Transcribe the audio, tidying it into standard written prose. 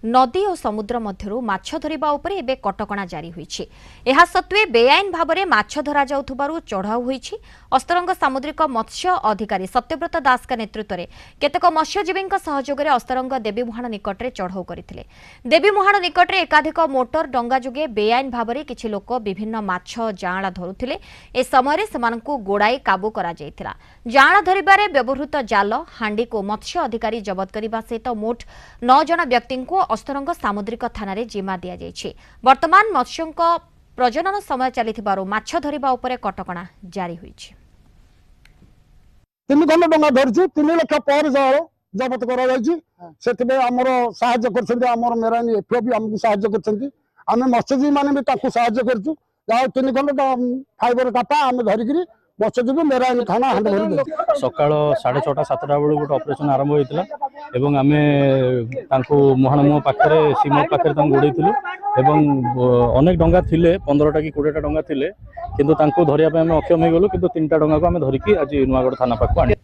नदी और समुद्र मध्यरु माछ धरिबा उपरे एबे कटकणा जारी होईछि। एहा सत्वे बेआईन भाबरे माछ धरा जाउथबारु चढ़ाऊ होईछि। अस्तरंग सामुद्रिक मत्स्य अधिकारी सत्यव्रत दास का नेतृत्व में केतेक मत्स्यजीवी सहयोग में अस्तरंग देवीमुहाण निकटरे चढ़ाऊ करथिले। देवीमुहाण निकटरे एकाधिक मोटर डंगा जोगे बेआईन भाबरे किछि लोक विभिन्न माछ जाँला धरुथिले। ए समय सेमानकु गोड़ाई काबू करा जायतिला। जाँला धरिबारे व्यवहृत जाल हांडी को मत्स्य अधिकारी जबत करने सहित मोट 9 जन व्यक्ति को अस्तरंग सामुद्रिक थाना जिम्मा दि जाइछि। वर्तमान मत्स्यों प्रजनन समय चलिथिबारु माछ धरिबा उपरे कटकणा जारी होइछि। 3 खंड डंगा धरछि 3 लाख पर जाल जबत करा जाइछि। सेतबे हमर सहाय्य करछन्ती हमर मेरानी एफओ भी हमकु सहाय्य करछन्ती। आमे मत्स्यजीवी माने भी ताकू सहाय्य करछु। जा 3 खंड फाइबर काटा आमे धरिकरी मत्स्यजीवी मेरानी थाना हंड भरि दे। सकाळ 6:30 7टा बेलु गोटे ऑपरेशन आरंभ होइतिला एवं आमे तांको मुहाण मुह पाखरे सीमा पाखरे तां गोडैथिलु एवं अनेक डंगा थिले 15टा कि 20टा डंगा थिले किंतु तांको धरिया पे आमे अक्षम हे गेलु किंतु 3टा डंगा को आमे धरिकी आज नुआगढ़ थाना पाखु आनी।